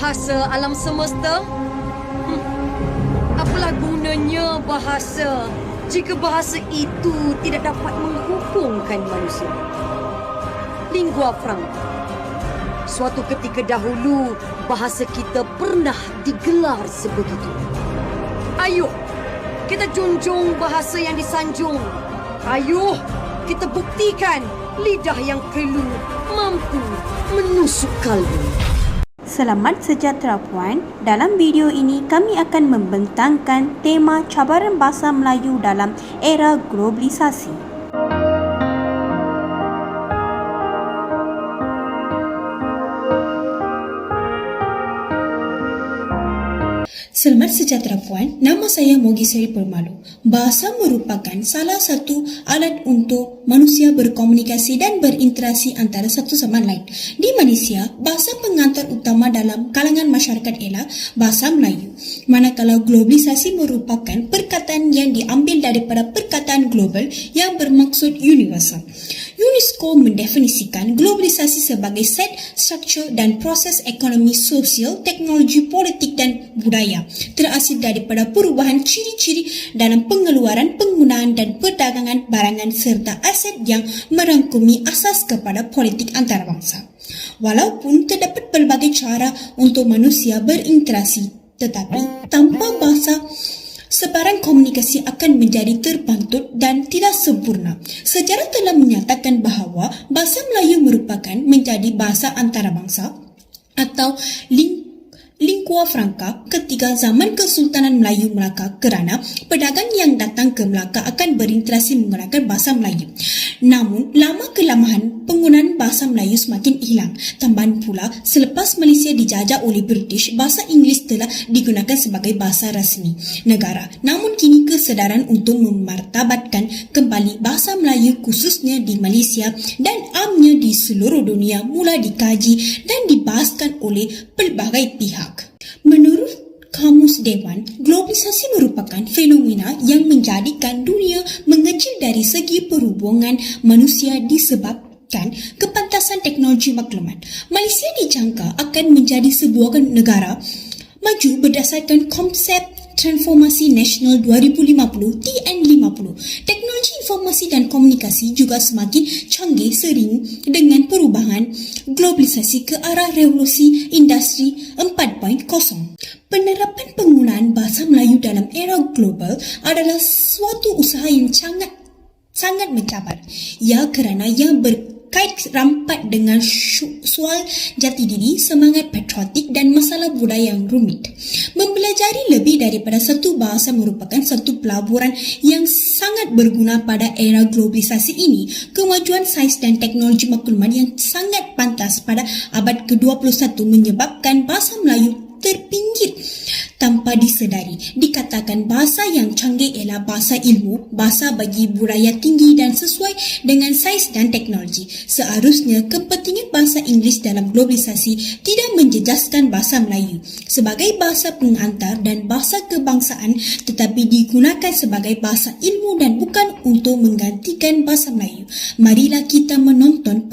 bahasa alam semesta? Apalah gunanya bahasa jika bahasa itu tidak dapat menghubungkan manusia? Lingua franca. Suatu ketika dahulu, bahasa kita pernah digelar sebegitu. Ayuh, kita junjung bahasa yang disanjung. Ayuh, kita buktikan lidah yang kelu mampu menusuk kalbu. Selamat sejahtera puan. Dalam video ini kami akan membentangkan tema cabaran bahasa Melayu dalam era globalisasi. Selamat sejahtera puan, nama saya Mogi Seri Permalu. Bahasa merupakan salah satu alat untuk manusia berkomunikasi dan berinteraksi antara satu sama lain. Di Malaysia, bahasa pengantar utama dalam kalangan masyarakat ialah bahasa Melayu. Manakala globalisasi merupakan perkataan yang diambil daripada perkataan global yang bermaksud universal. UNESCO mendefinisikan globalisasi sebagai set, struktur dan proses ekonomi, sosial, teknologi, politik dan budaya terhasil daripada perubahan ciri-ciri dalam pengeluaran, penggunaan dan perdagangan barangan serta aset yang merangkumi asas kepada politik antarabangsa. Walaupun terdapat pelbagai cara untuk manusia berinteraksi, tetapi tanpa bahasa, sebarang komunikasi akan menjadi terpantut dan tidak sempurna. Sejarah telah menyatakan bahawa bahasa Melayu merupakan menjadi bahasa antarabangsa atau lingua franca ketika zaman Kesultanan Melayu Melaka kerana pedagang yang datang ke Melaka akan berinteraksi menggunakan bahasa Melayu. Namun, lama-kelamaan penggunaan bahasa Melayu semakin hilang. Tambahan pula, selepas Malaysia dijajah oleh British, bahasa Inggeris telah digunakan sebagai bahasa rasmi negara. Namun kini kesedaran untuk memartabatkan kembali bahasa Melayu khususnya di Malaysia dan amnya di seluruh dunia mula dikaji dan dibahaskan oleh pelbagai pihak. Menurut Kamus Dewan, globalisasi merupakan fenomena yang menjadikan dunia mengecil dari segi perhubungan manusia disebabkan kepantasan teknologi maklumat. Malaysia dijangka akan menjadi sebuah negara maju berdasarkan konsep Transformasi Nasional 2050 TN50. Teknologi informasi dan komunikasi juga semakin canggih sering dengan perubahan globalisasi ke arah revolusi industri 4.0. Penerapan penggunaan bahasa Melayu dalam era global adalah suatu usaha yang sangat mencabar. Ya, kerana yang berkait rapat dengan soal jati diri, semangat patriotik dan masalah budaya yang rumit. Mempelajari lebih daripada satu bahasa merupakan satu pelaburan yang sangat berguna pada era globalisasi ini. Kemajuan sains dan teknologi maklumat yang sangat pantas pada abad ke-21 menyebabkan bahasa Melayu terpinggir tanpa disedari. Dikatakan bahasa yang canggih ialah bahasa ilmu, bahasa bagi budaya tinggi dan sesuai dengan sains dan teknologi. Seharusnya kepentingan bahasa Inggeris dalam globalisasi tidak menjejaskan bahasa Melayu sebagai bahasa pengantar dan bahasa kebangsaan, tetapi digunakan sebagai bahasa ilmu dan bukan untuk menggantikan bahasa Melayu. Marilah kita menonton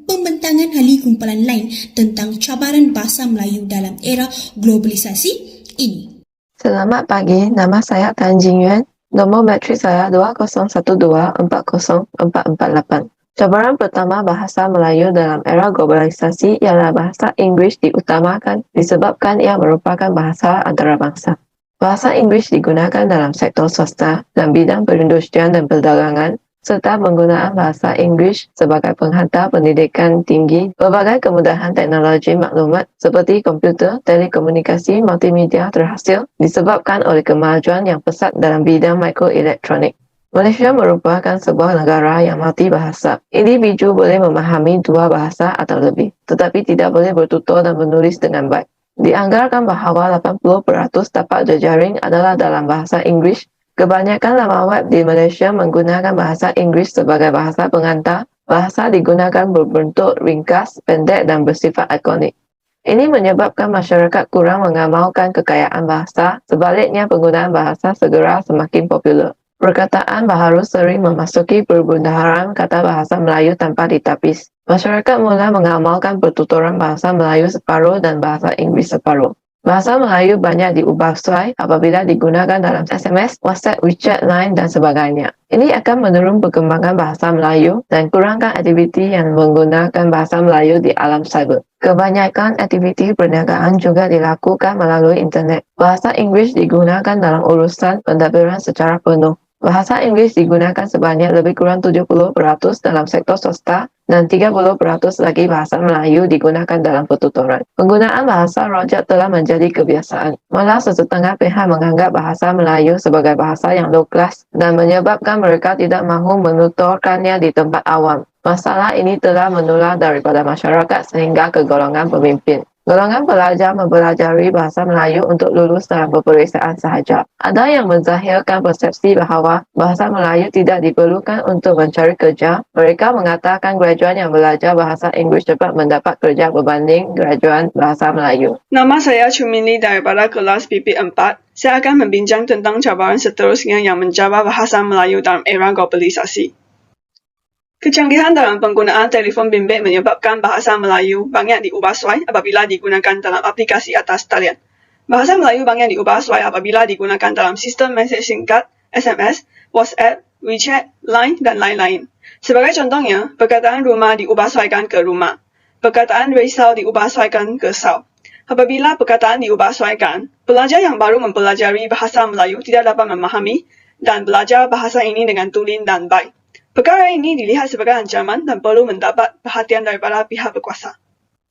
pembentangan ahli kumpulan lain tentang cabaran bahasa Melayu dalam era globalisasi ini. Selamat pagi, nama saya Tan Jingyuan. Nombor matrik saya 2012404448. Cabaran pertama bahasa Melayu dalam era globalisasi ialah bahasa Inggeris diutamakan disebabkan ia merupakan bahasa antarabangsa. Bahasa Inggeris digunakan dalam sektor swasta dan bidang perindustrian dan perdagangan, serta penggunaan bahasa Inggeris sebagai penghantar pendidikan tinggi. Berbagai kemudahan teknologi maklumat seperti komputer, telekomunikasi, multimedia terhasil disebabkan oleh kemajuan yang pesat dalam bidang mikroelektronik. Malaysia merupakan sebuah negara yang multibahasa. Individu boleh memahami dua bahasa atau lebih, tetapi tidak boleh bertutur dan menulis dengan baik. Dianggarkan bahawa 80% tapak jejaring adalah dalam bahasa Inggeris. Kebanyakan laman web di Malaysia menggunakan bahasa Inggeris sebagai bahasa pengantar. Bahasa digunakan berbentuk ringkas, pendek dan bersifat ikonik. Ini menyebabkan masyarakat kurang mengamalkan kekayaan bahasa, sebaliknya penggunaan bahasa segera semakin popular. Perkataan baharu sering memasuki perbendaharaan kata bahasa Melayu tanpa ditapis. Masyarakat mula mengamalkan pertuturan bahasa Melayu separuh dan bahasa Inggeris separuh. Bahasa Melayu banyak diubah sesuai apabila digunakan dalam SMS, WhatsApp, WeChat, Line, dan sebagainya. Ini akan mendorong perkembangan bahasa Melayu dan kurangkan aktiviti yang menggunakan bahasa Melayu di alam cyber. Kebanyakan aktiviti perniagaan juga dilakukan melalui internet. Bahasa Inggeris digunakan dalam urusan pentadbiran secara penuh. Bahasa Inggeris digunakan sebanyak lebih kurang 70% dalam sektor swasta dan 30% lagi bahasa Melayu digunakan dalam pertuturan. Penggunaan bahasa rojak telah menjadi kebiasaan. Malah sesetengah pihak menganggap bahasa Melayu sebagai bahasa yang low class dan menyebabkan mereka tidak mahu menuturkannya di tempat awam. Masalah ini telah menular daripada masyarakat sehingga ke golongan pemimpin. Golongan pelajar mempelajari bahasa Melayu untuk lulus dalam peperiksaan sahaja. Ada yang menzahirkan persepsi bahawa bahasa Melayu tidak diperlukan untuk mencari kerja. Mereka mengatakan graduan yang belajar bahasa Inggeris dapat mendapat kerja berbanding graduan bahasa Melayu. Nama saya Chumini daripada kelas PP4. Saya akan membincang tentang cabaran seterusnya yang mencabar bahasa Melayu dalam era globalisasi. Kecanggihan dalam penggunaan telefon bimbit menyebabkan bahasa Melayu banyak diubah suai apabila digunakan dalam aplikasi atas talian. Bahasa Melayu banyak diubah suai apabila digunakan dalam sistem mesej singkat, SMS, WhatsApp, WeChat, Line, dan lain-lain. Sebagai contohnya, perkataan rumah diubah suaikan ke rumah. Perkataan risau diubah suaikan ke sau. Apabila perkataan diubah suaikan, pelajar yang baru mempelajari bahasa Melayu tidak dapat memahami dan belajar bahasa ini dengan tulen dan baik. Perkara ini dilihat sebagai ancaman dan perlu mendapat perhatian daripada pihak berkuasa.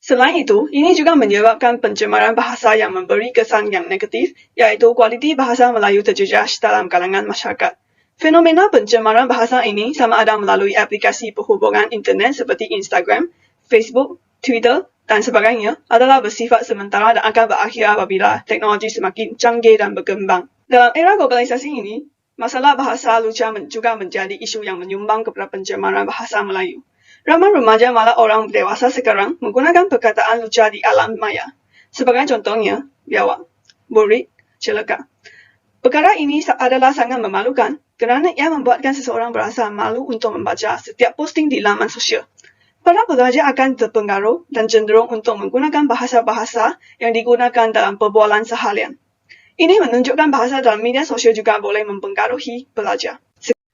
Selain itu, ini juga menyebabkan pencemaran bahasa yang memberi kesan yang negatif, iaitu kualiti bahasa Melayu terjejas dalam kalangan masyarakat. Fenomena pencemaran bahasa ini sama ada melalui aplikasi perhubungan internet seperti Instagram, Facebook, Twitter, dan sebagainya adalah bersifat sementara dan akan berakhir apabila teknologi semakin canggih dan berkembang. Dalam era globalisasi ini, masalah bahasa lucah juga menjadi isu yang menyumbang kepada pencemaran bahasa Melayu. Ramai remaja malah orang dewasa sekarang menggunakan perkataan lucah di alam maya. Sebagai contohnya, biawak, burik, celaka. Perkara ini adalah sangat memalukan kerana ia membuatkan seseorang berasa malu untuk membaca setiap posting di laman sosial. Para pelajar akan terpengaruh dan cenderung untuk menggunakan bahasa-bahasa yang digunakan dalam perbualan seharian. Ini menunjukkan bahasa dalam media sosial juga boleh mempengaruhi pelajar.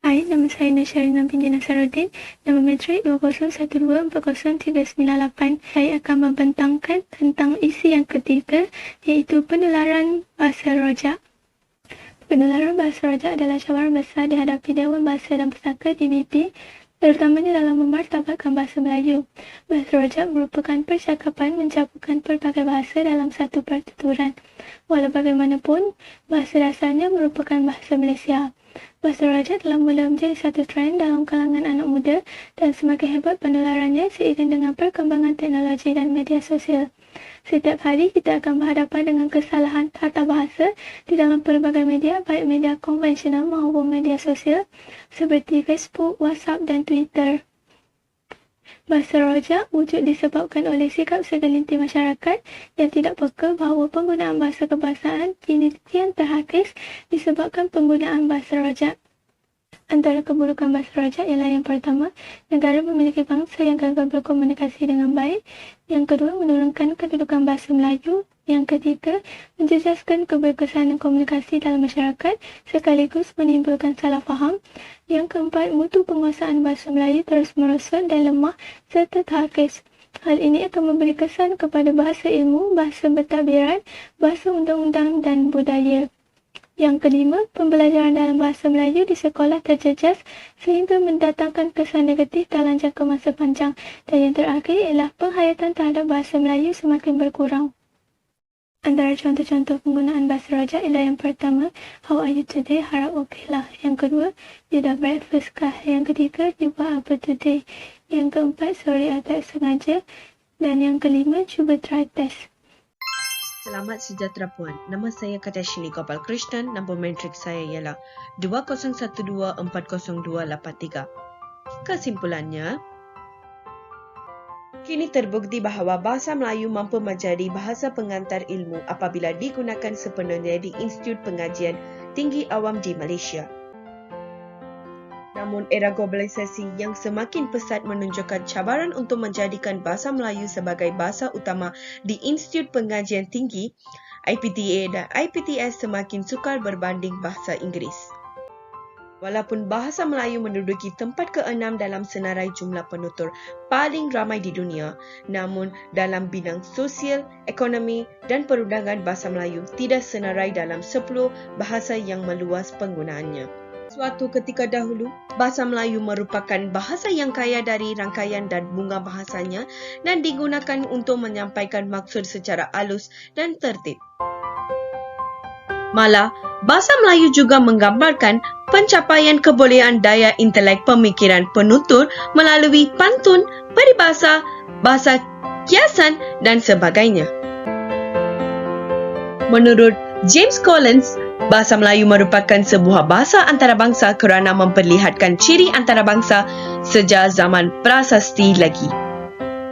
Hai, nama saya Nasyarina binti Nasaruddin. Nama metrik 2012403998. Saya akan membentangkan tentang isi yang ketiga, iaitu penularan bahasa rojak. Penularan bahasa rojak adalah cabaran besar dihadapi Dewan Bahasa dan Pusaka DBP, terutamanya dalam memartabatkan bahasa Melayu. Bahasa rojak merupakan percakapan mencampurkan pelbagai bahasa dalam satu pertuturan. Walau bagaimanapun, bahasa dasarnya merupakan bahasa Malaysia. Bahasa rojak telah mula menjadi satu trend dalam kalangan anak muda dan semakin hebat penularannya seiring dengan perkembangan teknologi dan media sosial. Setiap hari kita akan berhadapan dengan kesalahan tata bahasa di dalam pelbagai media, baik media konvensional maupun media sosial seperti Facebook, WhatsApp dan Twitter. Bahasa rojak wujud disebabkan oleh sikap segelintir masyarakat yang tidak peka bahawa penggunaan bahasa kebangsaan kini kian terhakis disebabkan penggunaan bahasa rojak. Antara keburukan bahasa rojak ialah yang pertama, negara memiliki bangsa yang gagal berkomunikasi dengan baik. Yang kedua, menurunkan kedudukan bahasa Melayu. Yang ketiga, menjejaskan keberkesanan komunikasi dalam masyarakat sekaligus menimbulkan salah faham. Yang keempat, mutu penguasaan bahasa Melayu terus merosot dan lemah serta terhakis. Hal ini akan memberi kesan kepada bahasa ilmu, bahasa pentadbiran, bahasa undang-undang dan budaya. Yang kelima, pembelajaran dalam bahasa Melayu di sekolah terjejas sehingga mendatangkan kesan negatif dalam jangka masa panjang. Dan yang terakhir ialah penghayatan terhadap bahasa Melayu semakin berkurang. Antara contoh-contoh penggunaan bahasa rojak ialah yang pertama, how are you today? Harap okey lah. Yang kedua, you dah breakfast kah? Yang ketiga, you buat apa today? Yang keempat, sorry I tak sengaja. Dan yang kelima, cuba try test. Selamat sejahtera Puan. Nama saya Katashini Gopal Krishnan. Nombor metrik saya ialah 2012408283. Kesimpulannya, kini terbukti bahawa bahasa Melayu mampu menjadi bahasa pengantar ilmu apabila digunakan sepenuhnya di Institut Pengajian Tinggi Awam di Malaysia. Namun Namun era globalisasi yang semakin pesat menunjukkan cabaran untuk menjadikan bahasa Melayu sebagai bahasa utama di Institut Pengajian Tinggi, IPTA dan IPTS semakin sukar berbanding bahasa Inggeris. Walaupun bahasa Melayu menduduki tempat ke-6 dalam senarai jumlah penutur paling ramai di dunia, namun dalam bidang sosial, ekonomi dan perundangan bahasa Melayu tidak senarai dalam 10 bahasa yang meluas penggunaannya. Suatu ketika dahulu, bahasa Melayu merupakan bahasa yang kaya dari rangkaian dan bunga bahasanya dan digunakan untuk menyampaikan maksud secara halus dan tertib. Malah, bahasa Melayu juga menggambarkan pencapaian kebolehan daya intelek pemikiran penutur melalui pantun, peribahasa, bahasa kiasan dan sebagainya. Menurut James Collins, bahasa Melayu merupakan sebuah bahasa antarabangsa kerana memperlihatkan ciri antarabangsa sejak zaman prasasti lagi.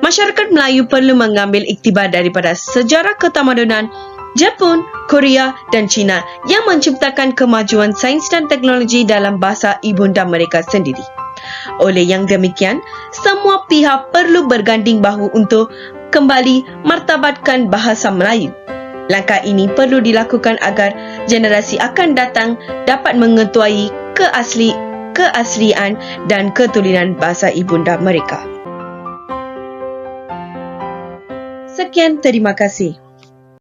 Masyarakat Melayu perlu mengambil iktibar daripada sejarah ketamadunan Jepun, Korea dan China yang menciptakan kemajuan sains dan teknologi dalam bahasa ibunda mereka sendiri. Oleh yang demikian, semua pihak perlu berganding bahu untuk kembali martabatkan bahasa Melayu. Langkah ini perlu dilakukan agar generasi akan datang dapat mengetahui keaslian dan ketulinan bahasa ibunda mereka. Sekian, terima kasih.